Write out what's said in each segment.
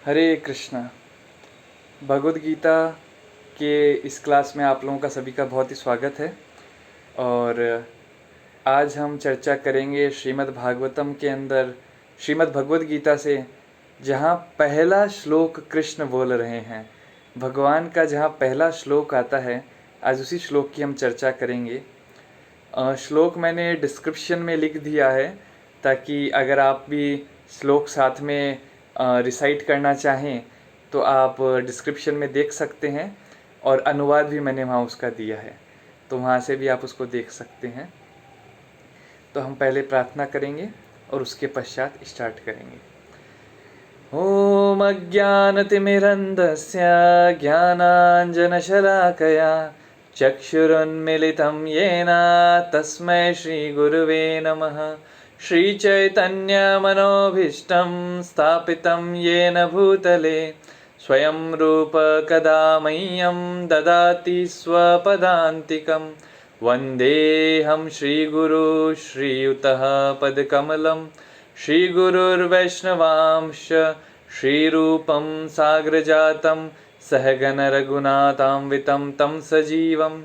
हरे कृष्णा। भगवद गीता के इस क्लास में आप लोगों का सभी का बहुत ही स्वागत है। और आज हम चर्चा करेंगे श्रीमद् भागवतम के अंदर श्रीमद् भगवद गीता से, जहाँ पहला श्लोक कृष्ण बोल रहे हैं। भगवान का जहाँ पहला श्लोक आता है, आज उसी श्लोक की हम चर्चा करेंगे। श्लोक मैंने डिस्क्रिप्शन में लिख दिया है, ताकि अगर आप भी श्लोक साथ में रिसाइट करना चाहें तो आप डिस्क्रिप्शन में देख सकते हैं, और अनुवाद भी मैंने वहाँ उसका दिया है, तो वहाँ से भी आप उसको देख सकते हैं। तो हम पहले प्रार्थना करेंगे और उसके पश्चात स्टार्ट करेंगे। ओम अज्ञानतिमिरन्धस्य ज्ञानाञ्जनशलाकया चक्षुरुन्मिलितं येन तस्मै श्रीगुरुवे नमः। श्रीचैतन्यमनोभीष्टं स्थापितं येन भूतले स्वयं रूप कदा मह्यं ददाति स्वपदान्तिकं। वन्देऽहं श्रीगुरु श्रीयुतः पदकमलं। श्रीगुरुर्वैष्णवांश श्रीरूपं साग्रजातं सहगण रघुनाथान्वितं तं सजीवं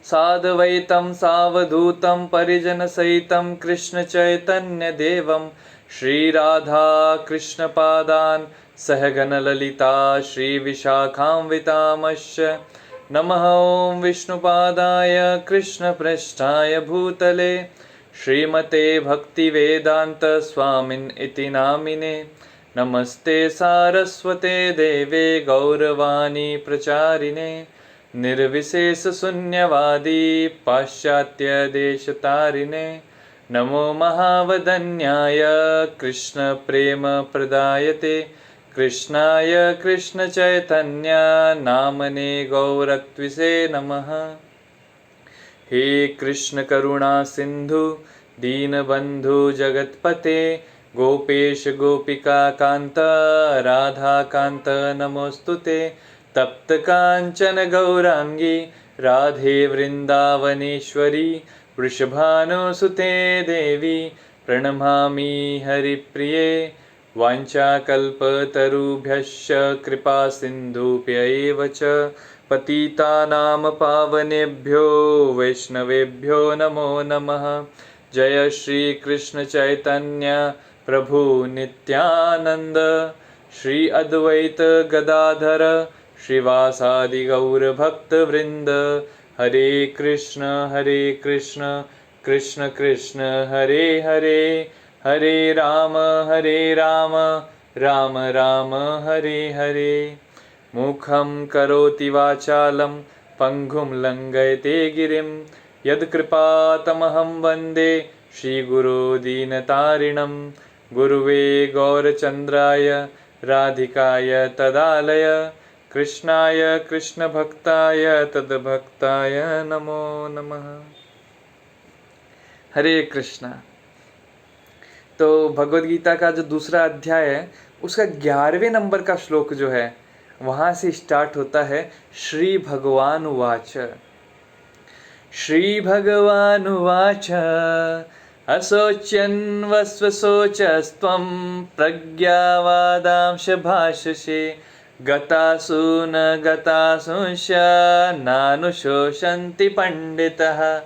साद्वैतं सावधूतं परिजनसहितं कृष्णचैतन्यदेवं श्रीराधा कृष्णपादान् सहगण ललिता श्रीविशाखान्वितांश्च। नमः ॐ विष्णुपादाय कृष्णप्रेष्ठाय भूतले श्रीमते भक्तिवेदांत स्वामिन् इति नामिने। नमस्ते सारस्वते देवे गौरवाणी प्रचारिणे निर्विशेष शून्यवादी पाश्चात्य देशतारिणे। नमो महावदन्याय कृष्ण प्रेम प्रदायते कृष्णाय कृष्ण चैतन्य नामने गौरत्विषे नमः। हे कृष्ण करुणा सिंधु दीनबंधु जगतपते गोपेश गोपिका कांत राधा कांत नमोस्तुते। तप्त कांचन गौरांगी राधे वृंदावनेश्वरी वृषभानुसुते देवी प्रणमामि हरिप्रिये। वाञ्छाकल्पतरुभ्यश्च कृपा सिन्धुभ्यैव च पतितानां पावनेभ्यो वैष्णवेभ्यो नमो नमः। जय श्री कृष्ण चैतन्य प्रभु नित्यानंद श्री अद्वैत गदाधर श्रीवासादि गौर भक्त वृंद। हरे कृष्ण कृष्ण कृष्ण हरे हरे, हरे राम राम राम हरे हरे। मुखं करोति वाचालं पंगुं लंघयते गिरिं यत्कृपातमहं वन्दे श्रीगुरो दीनतारिणं। गुरुवे गौरचन्द्राय राधिकाय तदालय कृष्णाय कृष्णभक्ताय तद्भक्ताय नमो नमः। हरे कृष्णा। तो भगवद गीता का जो दूसरा अध्याय है, उसका 11वें नंबर का श्लोक जो है, वहाँ से स्टार्ट होता है। श्री भगवान उवाच। श्री भगवान उवाच अशोच्यन्वस्वशोचस्त्वं प्रज्ञावादांश भाषसे गतासु न गतासुंश्च नानुशोषन्ति पंडितः।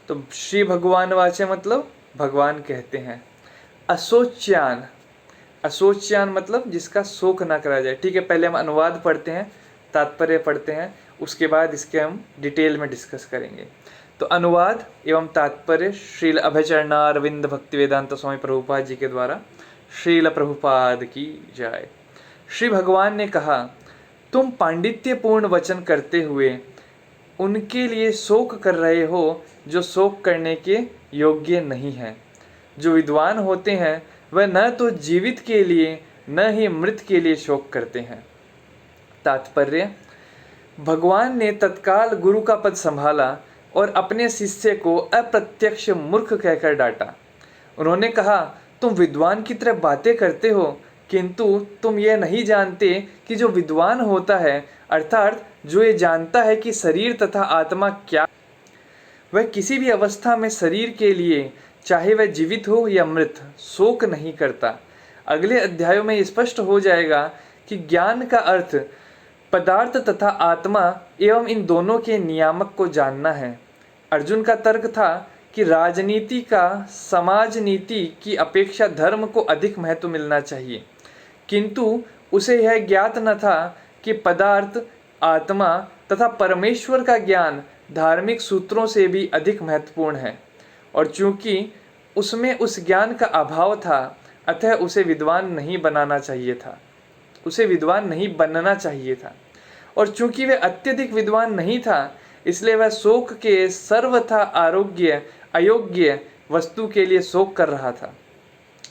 तो श्री भगवान वाचे मतलब भगवान कहते हैं। अशोच्यान, अशोच्यान मतलब जिसका शोक ना करा जाए। ठीक है, पहले हम अनुवाद पढ़ते हैं, तात्पर्य पढ़ते हैं, उसके बाद इसके हम डिटेल में डिस्कस करेंगे। तो अनुवाद एवं तात्पर्य श्रील अभयचरणारविंद भक्तिवेदांत स्वामी प्रभुपाद जी के द्वारा। श्रील प्रभुपाद की जय। श्री भगवान ने कहा, तुम पांडित्यपूर्ण वचन करते हुए उनके लिए शोक कर रहे हो जो शोक करने के योग्य नहीं है। जो विद्वान होते हैं वह न तो जीवित के लिए न ही मृत के लिए शोक करते हैं। तात्पर्य, भगवान ने तत्काल गुरु का पद संभाला और अपने शिष्य को अप्रत्यक्ष मूर्ख कहकर डांटा। उन्होंने कहा, तुम विद्वान की तरह बातें करते हो, किंतु तुम यह नहीं जानते कि जो विद्वान होता है, अर्थात जो ये जानता है कि शरीर तथा आत्मा क्या, वह किसी भी अवस्था में शरीर के लिए, चाहे वह जीवित हो या मृत, शोक नहीं करता। अगले अध्यायों में स्पष्ट हो जाएगा कि ज्ञान का अर्थ पदार्थ तथा आत्मा एवं इन दोनों के नियामक को जानना है। अर्जुन का तर्क था कि राजनीति का समाज नीति की अपेक्षा धर्म को अधिक महत्व मिलना चाहिए, किंतु उसे यह ज्ञात न था कि पदार्थ, आत्मा तथा परमेश्वर का ज्ञान धार्मिक सूत्रों से भी अधिक महत्वपूर्ण है, और चूंकि उसमें उस ज्ञान का अभाव था अतः उसे विद्वान नहीं बनना चाहिए था। और चूंकि वह अत्यधिक विद्वान नहीं था इसलिए वह शोक के सर्वथा अयोग्य वस्तु के लिए शोक कर रहा था।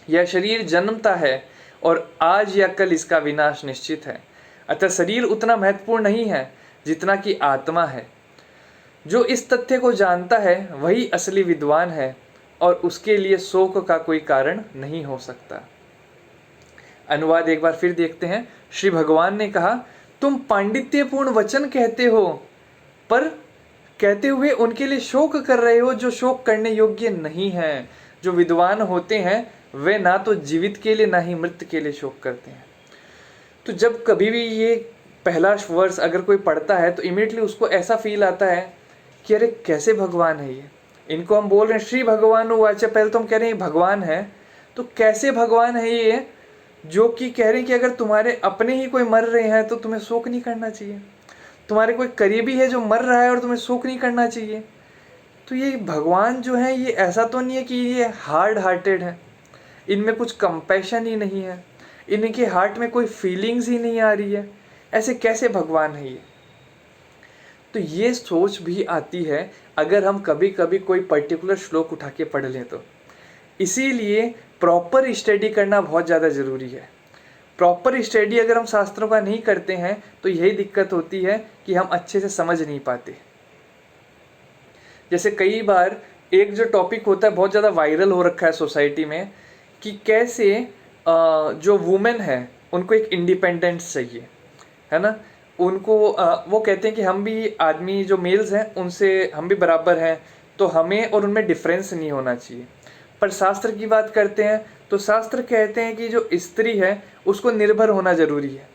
यह शरीर जन्मता है और आज या कल इसका विनाश निश्चित है, अतः शरीर उतना महत्वपूर्ण नहीं है जितना कि आत्मा है। जो इस तथ्य को जानता है वही असली विद्वान है और उसके लिए शोक का कोई कारण नहीं हो सकता। अनुवाद एक बार फिर देखते हैं। श्री भगवान ने कहा, तुम पांडित्यपूर्ण वचन कहते हो पर कहते हुए उनके लिए शोक कर रहे हो जो शोक करने योग्य नहीं है। जो विद्वान होते हैं वे ना तो जीवित के लिए ना ही मृत के लिए शोक करते हैं। तो जब कभी भी ये पहला वर्ष अगर कोई पढ़ता है तो इमीडिएटली उसको ऐसा फील आता है कि अरे कैसे भगवान है ये। इनको हम बोल रहे हैं श्री भगवान उवाच, पहले तो हम कह रहे हैं भगवान है, तो कैसे भगवान है ये जो कि कह रहे हैं कि अगर तुम्हारे अपने ही कोई मर रहे हैं तो तुम्हें शोक नहीं करना चाहिए, तुम्हारे कोई करीबी है जो मर रहा है और तुम्हें शोक नहीं करना चाहिए। तो ये भगवान जो है ये ऐसा तो नहीं है कि ये हार्ड हार्टेड है, इनमें कुछ कंपैशन ही नहीं है, इनके हार्ट में कोई फीलिंग्स ही नहीं आ रही है, ऐसे कैसे भगवान है ये। तो ये सोच भी आती है अगर हम कभी कभी कोई पर्टिकुलर श्लोक उठा के पढ़ लें तो। इसीलिए प्रॉपर स्टडी करना बहुत ज़्यादा ज़रूरी है। प्रॉपर स्टडी अगर हम शास्त्रों का नहीं करते हैं तो यही दिक्कत होती है कि हम अच्छे से समझ नहीं पाते। जैसे कई बार एक जो टॉपिक होता है बहुत ज़्यादा वायरल हो रखा है सोसाइटी में कि कैसे जो वुमेन है उनको एक इंडिपेंडेंस चाहिए, है ना। उनको वो कहते हैं कि हम भी आदमी जो मेल्स हैं उनसे हम भी बराबर हैं, तो हमें और उनमें डिफरेंस नहीं होना चाहिए। पर शास्त्र की बात करते हैं तो शास्त्र कहते हैं कि जो स्त्री है उसको निर्भर होना जरूरी है।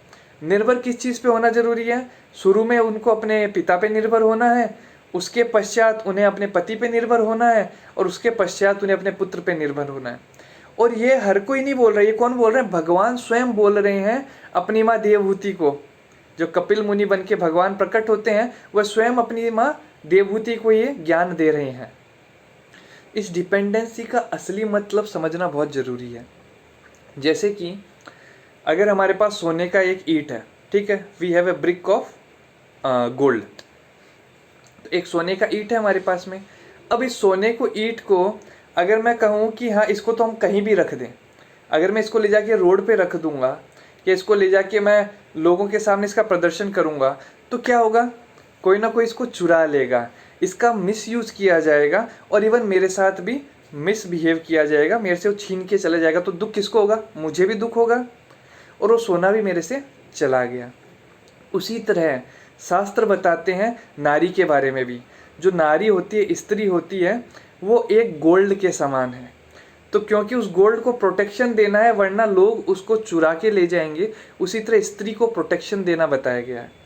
निर्भर किस चीज़ पे होना जरूरी है? शुरू में उनको अपने पिता पे निर्भर होना है, उसके पश्चात उन्हें अपने पति पे निर्भर होना है, और उसके पश्चात उन्हें अपने पुत्र पे निर्भर होना है। और ये हर कोई नहीं बोल रहा है, ये कौन बोल रहे हैं? भगवान स्वयं बोल रहे हैं अपनी माँ देवहूति को। जो कपिल मुनि बन के भगवान प्रकट होते हैं वह स्वयं अपनी माँ देवहूति को ये ज्ञान दे रहे हैं। इस डिपेंडेंसी का असली मतलब समझना बहुत ज़रूरी है। जैसे कि अगर हमारे पास सोने का एक ईंट है, ठीक है, we have a brick of gold, तो एक सोने का ईंट है हमारे पास में। अब इस सोने को ईंट को अगर मैं कहूँ कि हाँ इसको तो हम कहीं भी रख दें, अगर मैं इसको ले जाके रोड पे रख दूंगा कि इसको ले जाके मैं लोगों के सामने इसका प्रदर्शन करूंगा, तो क्या होगा? कोई ना कोई इसको चुरा लेगा, इसका मिसयूज़ किया जाएगा और इवन मेरे साथ भी मिसबिहेव किया जाएगा, मेरे से वो छीन के चला जाएगा। तो दुख किसको होगा? मुझे भी दुख होगा, और वो सोना भी मेरे से चला गया। उसी तरह शास्त्र बताते हैं नारी के बारे में भी। जो नारी होती है, स्त्री होती है, वो एक गोल्ड के समान है। तो क्योंकि उस गोल्ड को प्रोटेक्शन देना है वरना लोग उसको चुरा के ले जाएंगे, उसी तरह स्त्री को प्रोटेक्शन देना बताया गया है।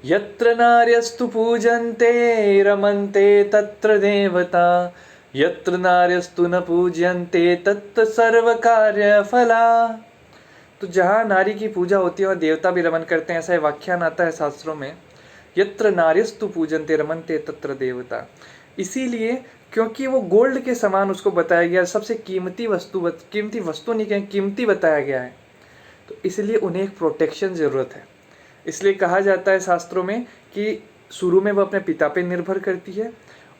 यत्र नार्यस्तु पूजन्ते रमन्ते तत्र देवता, यत्र नार्यस्तु न पूज्यन्ते तत्र सर्व कार्य फला। तो जहाँ नारी की पूजा होती है वहाँ देवता भी रमन करते हैं, ऐसा व्याख्यान आता है शास्त्रों में। यत्र नार्यस्तु पूजन्ते रमन्ते तत्र देवता, इसीलिए क्योंकि वो गोल्ड के समान उसको बताया गया, सबसे कीमती वस्तु नहीं कहें, कीमती बताया गया है, तो इसलिए उन्हें एक प्रोटेक्शन ज़रूरत है। इसलिए कहा जाता है शास्त्रों में कि शुरू में वो अपने पिता पे निर्भर करती है,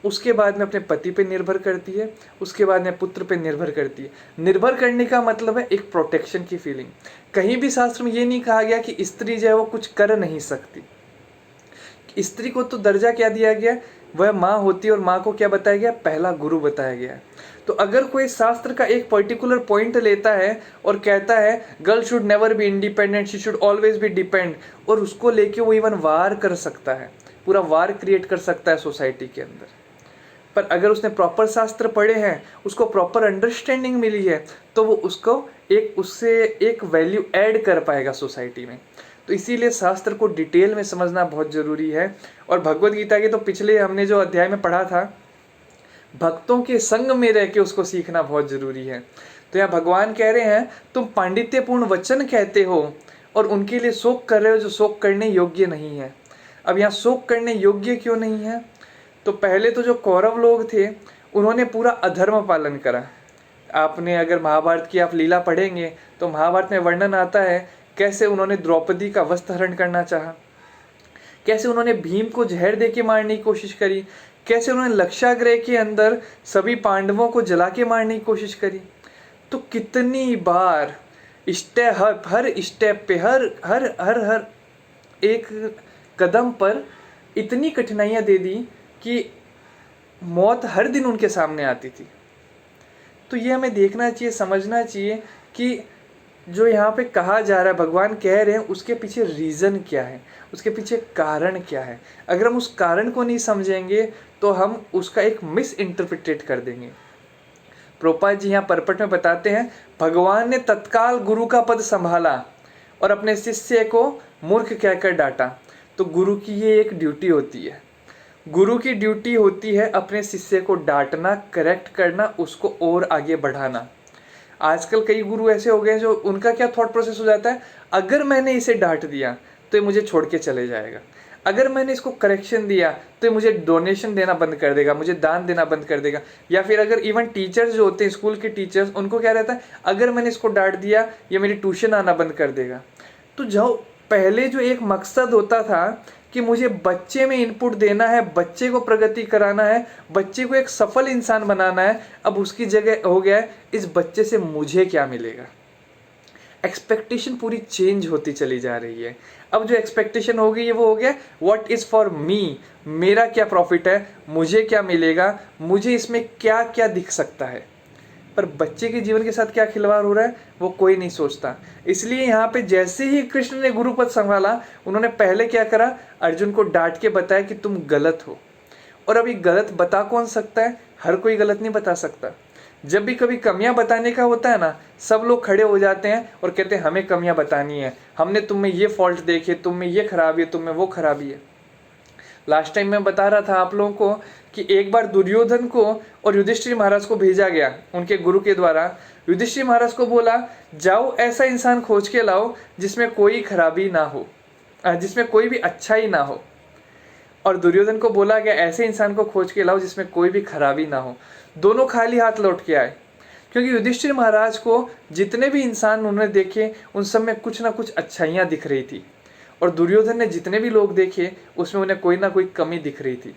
उसके बाद में अपने पति पे निर्भर करती है, उसके बाद में पुत्र पे निर्भर करती है। निर्भर करने का मतलब है एक प्रोटेक्शन की फीलिंग। कहीं भी शास्त्र में ये नहीं कहा गया कि स्त्री जो है वो कुछ कर नहीं सकती। स्त्री को तो दर्जा क्या दिया गया? वह माँ होती है, और माँ को क्या बताया गया? पहला गुरु बताया गया। तो अगर कोई शास्त्र का एक पर्टिकुलर पॉइंट लेता है और कहता है girl should never be independent, she should always be depend, और उसको लेके वो इवन वार कर सकता है, पूरा वार क्रिएट कर सकता है सोसाइटी के अंदर। पर अगर उसने प्रॉपर शास्त्र पढ़े हैं, उसको प्रॉपर अंडरस्टैंडिंग मिली है, तो वो उसको उससे एक वैल्यू ऐड कर पाएगा सोसाइटी में। तो इसीलिए शास्त्र को डिटेल में समझना बहुत ज़रूरी है। और भगवद गीता के तो पिछले हमने जो अध्याय में पढ़ा था, भक्तों के संग में रह के उसको सीखना बहुत ज़रूरी है। तो यहाँ भगवान कह रहे हैं तुम पांडित्यपूर्ण वचन कहते हो और उनके लिए शोक कर रहे हो जो शोक करने योग्य नहीं है। अब यहाँ शोक करने योग्य क्यों नहीं है? तो पहले तो जो कौरव लोग थे उन्होंने पूरा अधर्म पालन करा। आपने अगर महाभारत की आप लीला पढ़ेंगे तो महाभारत में वर्णन आता है कैसे उन्होंने द्रौपदी का वस्त्र हरण करना चाहा, कैसे उन्होंने भीम को जहर दे के मारने की कोशिश करी, कैसे उन्होंने लक्षागृह के अंदर सभी पांडवों को जला के मारने की कोशिश करी। तो कितनी बार हर स्टेप पे हर हर हर हर एक कदम पर इतनी कठिनाइयां दे दी कि मौत हर दिन उनके सामने आती थी। तो ये हमें देखना चाहिए, समझना चाहिए कि जो यहाँ पे कहा जा रहा है, भगवान कह रहे हैं, उसके पीछे रीज़न क्या है, उसके पीछे कारण क्या है। अगर हम उस कारण को नहीं समझेंगे तो हम उसका एक मिस इंटरप्रिटेट कर देंगे। प्रभुपाद जी यहाँ परपट में बताते हैं, भगवान ने तत्काल गुरु का पद संभाला और अपने शिष्य को मूर्ख कहकर डांटा। तो गुरु की ये एक ड्यूटी होती है, गुरु की ड्यूटी होती है अपने शिष्य को डांटना, करेक्ट करना, उसको और आगे बढ़ाना। आजकल कई गुरु ऐसे हो गए जो उनका क्या थॉट प्रोसेस हो जाता है, अगर मैंने इसे डांट दिया तो ये मुझे छोड़ के चले जाएगा, अगर मैंने इसको करेक्शन दिया तो ये मुझे डोनेशन देना बंद कर देगा, मुझे दान देना बंद कर देगा। या फिर अगर इवन टीचर्स जो होते हैं, स्कूल के टीचर्स, उनको क्या रहता है, अगर मैंने इसको डांट दिया ये मेरी ट्यूशन आना बंद कर देगा। तो जो पहले जो एक मकसद होता था कि मुझे बच्चे में इनपुट देना है, बच्चे को प्रगति कराना है, बच्चे को एक सफल इंसान बनाना है, अब उसकी जगह हो गया है इस बच्चे से मुझे क्या मिलेगा। एक्सपेक्टेशन पूरी चेंज होती चली जा रही है। अब जो एक्सपेक्टेशन हो गई है वो हो गया व्हाट इज़ फॉर मी, मेरा क्या प्रॉफिट है, मुझे क्या मिलेगा, मुझे इसमें क्या क्या दिख सकता है। पर बच्चे के जीवन के साथ क्या खिलवाड़ हो रहा है वो कोई नहीं सोचता। इसलिए यहाँ पे जैसे ही कृष्ण ने गुरुपद संभाला, उन्होंने पहले क्या करा, अर्जुन को डांट के बताया कि तुम गलत हो। और अभी गलत बता कौन सकता है, हर कोई गलत नहीं बता सकता। जब भी कभी कमियां बताने का होता है ना, सब लोग खड़े हो जाते हैं और कहते हैं हमें कमियां बतानी है, हमने तुम में ये फॉल्ट देखे, तुम में ये खराबी है, तुम में वो खराबी है। लास्ट टाइम मैं बता रहा था आप लोगों को कि एक बार दुर्योधन को और युधिष्ठिर महाराज को भेजा गया उनके गुरु के द्वारा। युधिष्ठिर महाराज को बोला जाओ ऐसा इंसान खोज के लाओ जिसमें कोई खराबी ना हो, जिसमें कोई भी अच्छाई ना हो। और दुर्योधन को बोला गया ऐसे इंसान को खोज के लाओ जिसमें कोई भी खराबी ना हो। दोनों खाली हाथ लौट के आए, क्योंकि युधिष्ठिर महाराज को जितने भी इंसान उन्होंने देखे उन सब में कुछ ना कुछ अच्छाइयाँ दिख रही थी, और दुर्योधन ने जितने भी लोग देखे उसमें उन्हें कोई ना कोई कमी दिख रही थी।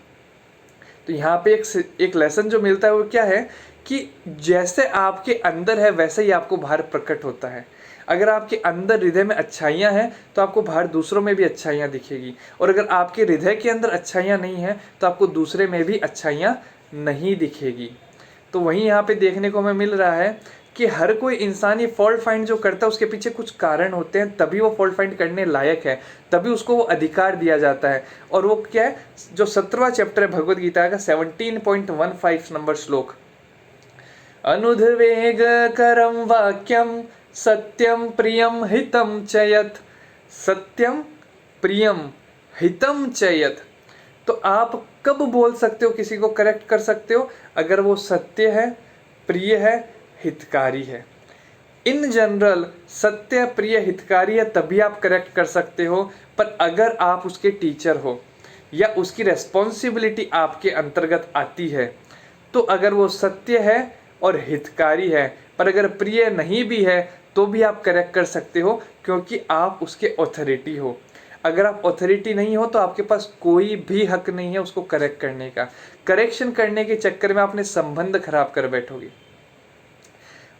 तो यहाँ पे एक लेसन जो मिलता है वो क्या है कि जैसे आपके अंदर है वैसे ही आपको बाहर प्रकट होता है। अगर आपके अंदर हृदय में अच्छाइयाँ हैं तो आपको बाहर दूसरों में भी अच्छाइयाँ दिखेगी, और अगर आपके हृदय के अंदर अच्छाइयाँ नहीं हैं तो आपको दूसरे में भी अच्छाइयाँ नहीं दिखेगी। तो वहीं यहाँ पे देखने को हमें मिल रहा है कि हर कोई इंसान ये फॉल्ट फाइंड जो करता है उसके पीछे कुछ कारण होते हैं, तभी वो फॉल्ट फाइंड करने लायक है, तभी उसको वो अधिकार दिया जाता है। और वो क्या है, जो 17वां चैप्टर है भगवद गीता का 17.15 नंबर श्लोक, अनुद्वेग करम वाक्यम सत्यम प्रियम हितम चयत, सत्यम प्रियम हितम चयत। तो आप कब बोल सकते हो, किसी को करेक्ट कर सकते हो, अगर वो सत्य है, प्रिय है, हितकारी है। इन जनरल सत्य, प्रिय, हितकारी है तभी आप करेक्ट कर सकते हो। पर अगर आप उसके टीचर हो या उसकी रेस्पॉन्सिबिलिटी आपके अंतर्गत आती है, तो अगर वो सत्य है और हितकारी है पर अगर प्रिय नहीं भी है तो भी आप करेक्ट कर सकते हो, क्योंकि आप उसके ऑथोरिटी हो। अगर आप ऑथोरिटी नहीं हो तो आपके पास कोई भी हक नहीं है उसको करेक्ट करने का। करेक्शन करने के चक्कर में आपने संबंध खराब कर बैठोगे।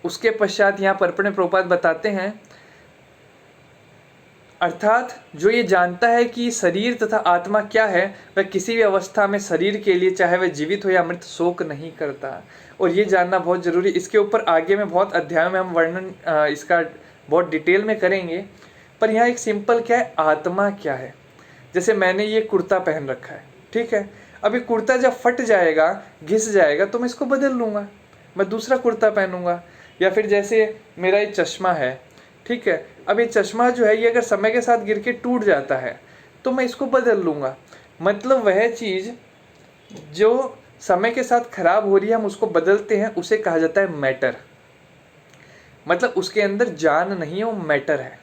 उसके पश्चात यहाँ पर अपने प्रभुपाद बताते हैं, अर्थात जो ये जानता है कि शरीर तथा आत्मा क्या है, वह किसी भी अवस्था में शरीर के लिए, चाहे वह जीवित हो या मृत, शोक नहीं करता। और ये जानना बहुत जरूरी। इसके ऊपर आगे में बहुत अध्याय में हम वर्णन इसका बहुत डिटेल में करेंगे, पर यहाँ एक सिंपल क्या है, आत्मा क्या है। जैसे मैंने ये कुर्ता पहन रखा है, ठीक है, अभी कुर्ता जब फट जाएगा, घिस जाएगा, तो मैं इसको बदल लूँगा, मैं दूसरा कुर्ता पहनूंगा। या फिर जैसे मेरा एक चश्मा है, ठीक है, अब ये चश्मा जो है ये अगर समय के साथ गिर के टूट जाता है तो मैं इसको बदल लूँगा। मतलब वह चीज़ जो समय के साथ खराब हो रही है, हम उसको बदलते हैं, उसे कहा जाता है मैटर। मतलब उसके अंदर जान नहीं है, वो मैटर है,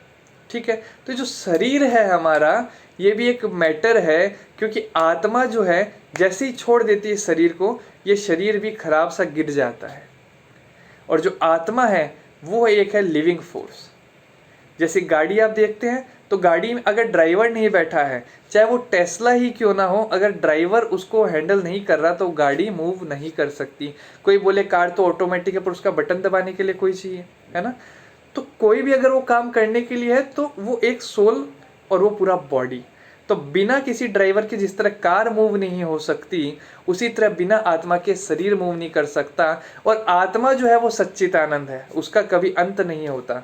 ठीक है। तो जो शरीर है हमारा, ये भी एक मैटर है, क्योंकि आत्मा जो है जैसे ही छोड़ देती है शरीर को, ये शरीर भी खराब सा गिर जाता है। और जो आत्मा है वो एक है लिविंग फोर्स। जैसे गाड़ी आप देखते हैं तो गाड़ी में अगर ड्राइवर नहीं बैठा है, चाहे वो टेस्ला ही क्यों ना हो, अगर ड्राइवर उसको हैंडल नहीं कर रहा तो गाड़ी मूव नहीं कर सकती। कोई बोले कार तो ऑटोमेटिक है, पर उसका बटन दबाने के लिए कोई चाहिए, है ना। तो कोई भी अगर वो काम करने के लिए है तो वो एक सोल और वो पूरा बॉडी। तो बिना किसी ड्राइवर के जिस तरह कार मूव नहीं हो सकती, उसी तरह बिना आत्मा के शरीर मूव नहीं कर सकता। और आत्मा जो है वो सच्चिदानंद है, उसका कभी अंत नहीं होता,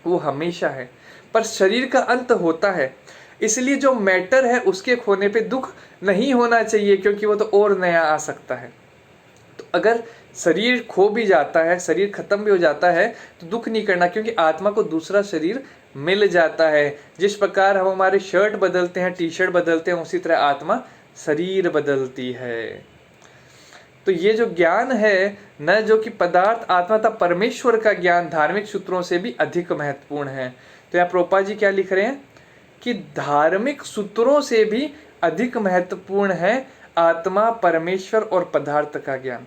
वो हमेशा है। पर शरीर का अंत होता है, इसलिए जो मैटर है उसके खोने पे दुख नहीं होना चाहिए, क्योंकि वो तो और नया आ सकता है। तो अगर शरीर खो भी जाता है, शरीर खत्म भी हो जाता है, तो दुख नहीं करना, क्योंकि आत्मा को दूसरा शरीर मिल जाता है। जिस प्रकार हम हमारे शर्ट बदलते हैं, टी शर्ट बदलते हैं, उसी तरह आत्मा शरीर बदलती है। तो ये जो ज्ञान है न, जो कि पदार्थ आत्मा तथा परमेश्वर का ज्ञान धार्मिक सूत्रों से भी अधिक महत्वपूर्ण है। तो यहाँ प्रोपा जी क्या लिख रहे हैं कि धार्मिक सूत्रों से भी अधिक महत्वपूर्ण है आत्मा, परमेश्वर और पदार्थ का ज्ञान।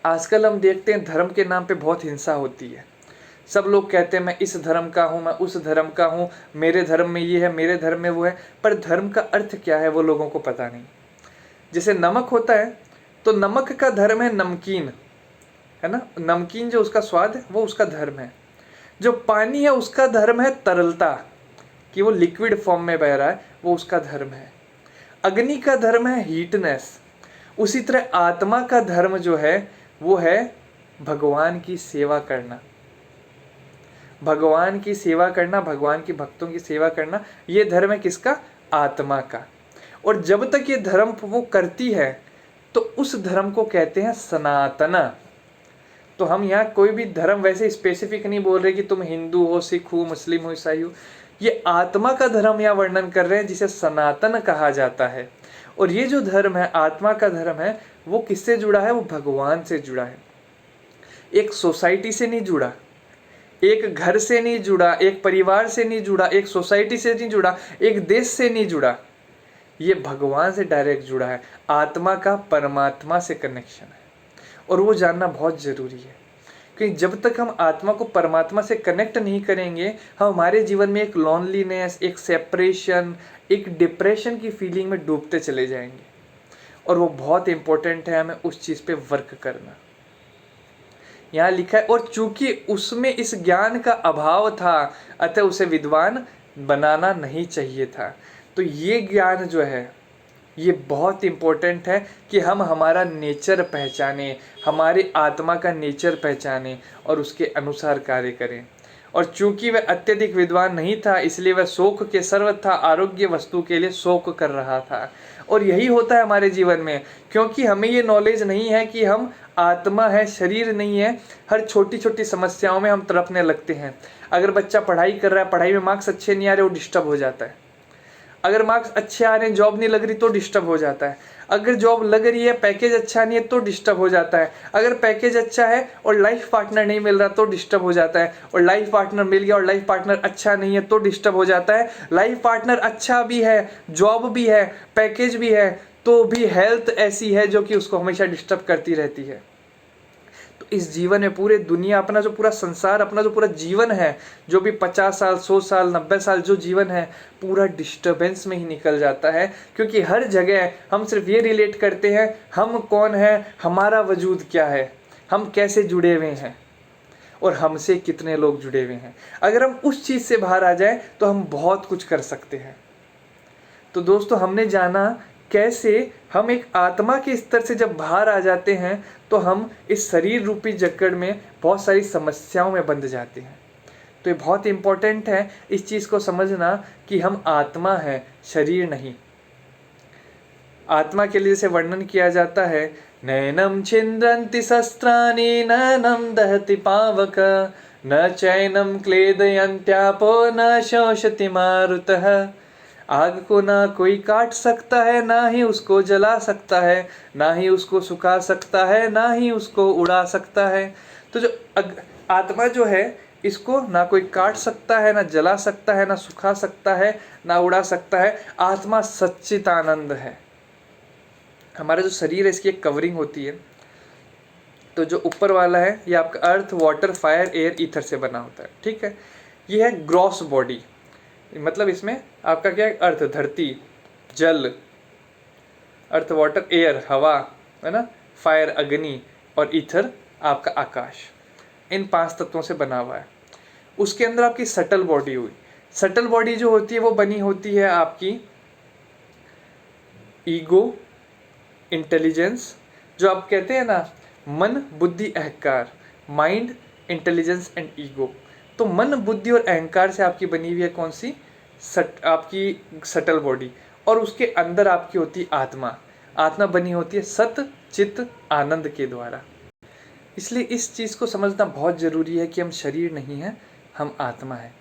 आजकल हम देखते हैं धर्म के नाम पे बहुत हिंसा होती है। सब लोग कहते हैं मैं इस धर्म का हूँ, मैं उस धर्म का हूँ, मेरे धर्म में ये है, मेरे धर्म में वो है, पर धर्म का अर्थ क्या है वो लोगों को पता नहीं। जैसे नमक होता है तो नमक का धर्म है नमकीन, है ना, नमकीन जो उसका स्वाद है वो उसका धर्म है। जो पानी है उसका धर्म है तरलता, कि वो लिक्विड फॉर्म में बह रहा है, वो उसका धर्म है। अग्नि का धर्म है हीटनेस। उसी तरह आत्मा का धर्म जो है वो है भगवान की सेवा करना, भगवान की सेवा करना, भगवान के भक्तों की सेवा करना। ये धर्म है किसका? आत्मा का। और जब तक ये धर्म वो करती है तो उस धर्म को कहते हैं सनातना। तो हम यहाँ कोई भी धर्म वैसे स्पेसिफिक नहीं बोल रहे कि तुम हिंदू हो, सिख हो, मुस्लिम हो, ईसाई हो। ये आत्मा का धर्म यहाँ वर्णन कर रहे हैं जिसे सनातन कहा जाता है। और ये जो धर्म है, आत्मा का धर्म है, वो किससे जुड़ा है? वो भगवान से जुड़ा है। एक सोसाइटी से नहीं जुड़ा, एक घर से नहीं जुड़ा, एक परिवार से नहीं जुड़ा, एक सोसाइटी से नहीं जुड़ा, एक देश से नहीं जुड़ा। ये भगवान से डायरेक्ट जुड़ा है। आत्मा का परमात्मा से कनेक्शन है, और वो जानना बहुत जरूरी है, क्योंकि जब तक हम आत्मा को परमात्मा से कनेक्ट नहीं करेंगे, हम हमारे जीवन में एक लॉनलीनेस, एक सेपरेशन, एक डिप्रेशन की फीलिंग में डूबते चले जाएंगे। और वो बहुत इंपॉर्टेंट है हमें उस चीज पे वर्क करना। यहाँ लिखा है, और चूंकि उसमें इस ज्ञान का अभाव था, अतः उसे विद्वान बनाना नहीं चाहिए था। तो ये ज्ञान जो है ये बहुत इम्पोर्टेंट है कि हम हमारा नेचर पहचाने, हमारी आत्मा का नेचर पहचाने और उसके अनुसार कार्य करें। और चूंकि वह अत्यधिक विद्वान नहीं था, इसलिए वह शोक के सर्वथा आरोग्य वस्तु के लिए शोक कर रहा था। और यही होता है हमारे जीवन में, क्योंकि हमें ये नॉलेज नहीं है कि हम आत्मा है, शरीर नहीं है। हर छोटी छोटी समस्याओं में हम तड़पने लगते हैं। अगर बच्चा पढ़ाई कर रहा है, पढ़ाई में मार्क्स अच्छे नहीं आ रहे, वो डिस्टर्ब हो जाता है। अगर मार्क्स अच्छे आ रहे हैं, जॉब नहीं लग रही, तो डिस्टर्ब हो जाता है। अगर जॉब लग रही है, पैकेज अच्छा नहीं है, तो डिस्टर्ब हो जाता है। अगर पैकेज अच्छा है और लाइफ पार्टनर नहीं मिल रहा, तो डिस्टर्ब हो जाता है। और लाइफ पार्टनर मिल गया और लाइफ पार्टनर अच्छा नहीं है, तो डिस्टर्ब हो जाता है। लाइफ पार्टनर अच्छा भी है, जॉब भी है, पैकेज भी है, तो भी हेल्थ ऐसी है जो कि उसको हमेशा डिस्टर्ब करती रहती है। तो इस जीवन में पूरे दुनिया, अपना जो पूरा संसार, अपना जो पूरा जीवन है, जो भी 50 साल, 100 साल, 90 साल जो जीवन है, पूरा डिस्टर्बेंस में ही निकल जाता है। क्योंकि हर जगह हम सिर्फ ये रिलेट करते हैं, हम कौन है, हमारा वजूद क्या है, हम कैसे जुड़े हुए हैं और हमसे कितने लोग जुड़े हुए हैं। अगर हम उस चीज़ से बाहर आ जाए तो हम बहुत कुछ कर सकते हैं। तो दोस्तों, हमने जाना कैसे हम एक आत्मा के स्तर से जब बाहर आ जाते हैं तो हम इस शरीर रूपी जकड़ में बहुत सारी समस्याओं में बंध जाते हैं। तो ये बहुत इंपॉर्टेंट है इस चीज़ को समझना कि हम आत्मा है, शरीर नहीं। आत्मा के लिए जैसे वर्णन किया जाता है, नैनम छिन्द्रन्ति शस्त्राणि नैनम दहति पावक न चैनम क्लेदयन्त्यापो न शोषति मारुतः। आग को ना कोई काट सकता है, ना ही उसको जला सकता है, ना ही उसको सुखा सकता है, ना ही उसको उड़ा सकता है। तो जो आत्मा जो है, इसको ना कोई काट सकता है, ना जला सकता है, ना सुखा सकता है, ना उड़ा सकता है। आत्मा सच्चित आनंद है। हमारा जो शरीर है, इसकी एक कवरिंग होती है। तो जो ऊपर वाला है, ये आपका अर्थ, वाटर, फायर, एयर, ईथर से बना होता है, ठीक है। ये है ग्रॉस बॉडी, मतलब इसमें आपका क्या है, अर्थ धरती, जल, अर्थ वाटर, एयर हवा, है ना, फायर अग्नि, और ईथर आपका आकाश। इन 5 तत्वों से बना हुआ है। उसके अंदर आपकी सटल बॉडी हुई। सटल बॉडी जो होती है वो बनी होती है आपकी ईगो, इंटेलिजेंस, जो आप कहते हैं ना मन, बुद्धि, अहंकार, माइंड, इंटेलिजेंस एंड ईगो। तो मन, बुद्धि और अहंकार से आपकी बनी हुई है कौन सी, आपकी सटल बॉडी। और उसके अंदर आपकी होती है आत्मा। आत्मा बनी होती है सत चित आनंद के द्वारा। इसलिए इस चीज़ को समझना बहुत ज़रूरी है कि हम शरीर नहीं हैं, हम आत्मा है।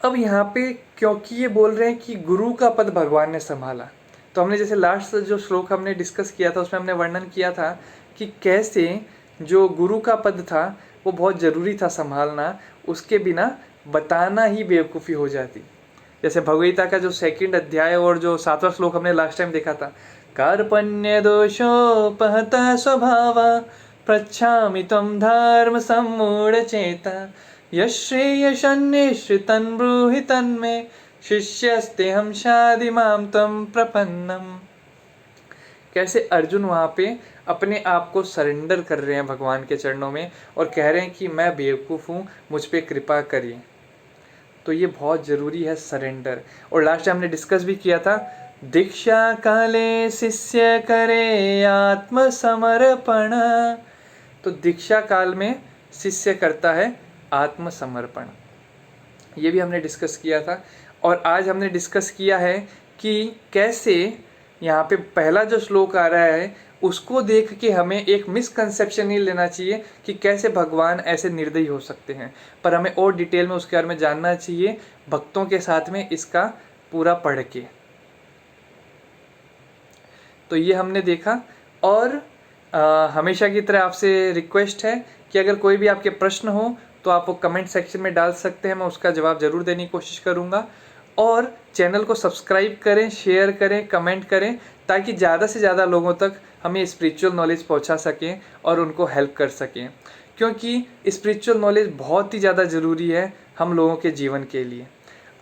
अब यहाँ पे क्योंकि ये बोल रहे हैं कि गुरु का पद भगवान ने संभाला, तो हमने जैसे लास्ट जो श्लोक हमने डिस्कस किया था, उसमें हमने वर्णन किया था कि कैसे जो गुरु का पद था वो बहुत ज़रूरी था संभालना, उसके बिना बताना ही बेवकूफ़ी हो जाती। जैसे भगवगीता का जो 2nd अध्याय और जो 7वां श्लोक हमने लास्ट टाइम देखा था, कार्पण्य दोषोपहता स्वभावा पृच्छामि त्वं धर्म सम्मूढ़ चेता यश्रेयसन्निश्चितं ब्रूहि तन्मे शिष्यस्तेहं शाधिमां त्वं प्रपन्नम। कैसे अर्जुन वहाँ पे अपने आप को सरेंडर कर रहे हैं भगवान के चरणों में और कह रहे हैं कि मैं बेवकूफ़ हूँ, मुझ पे कृपा करिए। तो ये बहुत ज़रूरी है सरेंडर। और लास्ट टाइम हमने डिस्कस भी किया था, दीक्षा काले शिष्य करे आत्मसमर्पण। तो दीक्षा काल में शिष्य करता है आत्मसमर्पण, ये भी हमने डिस्कस किया था। और आज हमने डिस्कस किया है कि कैसे यहाँ पे पहला जो श्लोक आ रहा है उसको देख के हमें एक मिसकंसेप्शन नहीं लेना चाहिए कि कैसे भगवान ऐसे निर्दयी हो सकते हैं, पर हमें और डिटेल में उसके बारे में जानना चाहिए भक्तों के साथ में इसका पूरा पढ़ के। तो ये हमने देखा। और हमेशा की तरह आपसे रिक्वेस्ट है कि अगर कोई भी आपके प्रश्न हो तो आप वो कमेंट सेक्शन में डाल सकते हैं, मैं उसका जवाब ज़रूर देने की कोशिश करूँगा। और चैनल को सब्सक्राइब करें, शेयर करें, कमेंट करें, ताकि ज़्यादा से ज़्यादा लोगों तक हमें स्पिरिचुअल नॉलेज पहुंचा सकें और उनको हेल्प कर सकें, क्योंकि स्पिरिचुअल नॉलेज बहुत ही ज़्यादा ज़रूरी है हम लोगों के जीवन के लिए।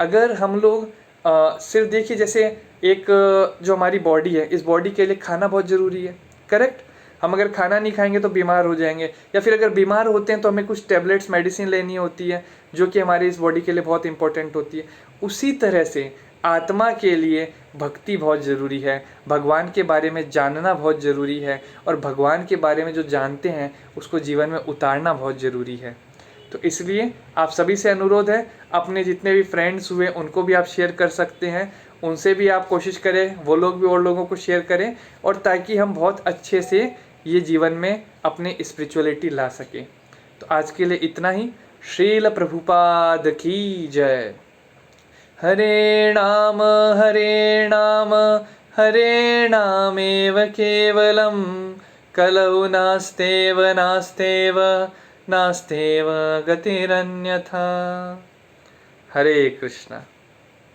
अगर हम लोग सिर्फ देखिए, जैसे एक जो हमारी बॉडी है, इस बॉडी के लिए खाना बहुत ज़रूरी है, करेक्ट। हम अगर खाना नहीं खाएंगे तो बीमार हो जाएंगे, या फिर अगर बीमार होते हैं तो हमें कुछ टैबलेट्स, मेडिसिन लेनी होती है जो कि हमारी इस बॉडी के लिए बहुत इंपॉर्टेंट होती है। उसी तरह से आत्मा के लिए भक्ति बहुत ज़रूरी है, भगवान के बारे में जानना बहुत ज़रूरी है, और भगवान के बारे में जो जानते हैं उसको जीवन में उतारना बहुत ज़रूरी है। तो इसलिए आप सभी से अनुरोध है, अपने जितने भी फ्रेंड्स हुए उनको भी आप शेयर कर सकते हैं, उनसे भी आप कोशिश करें वो लोग भी और लोगों को शेयर करें, और ताकि हम बहुत अच्छे से ये जीवन में अपनी स्पिरिचुअलिटी ला सकें। तो आज के लिए इतना ही। श्रील प्रभुपाद की जय। हरे नाम हरे नामेव केवलम कलौ नास्तेव नास्तेव नास्तेव गतिरन्यथा। हरे कृष्णा।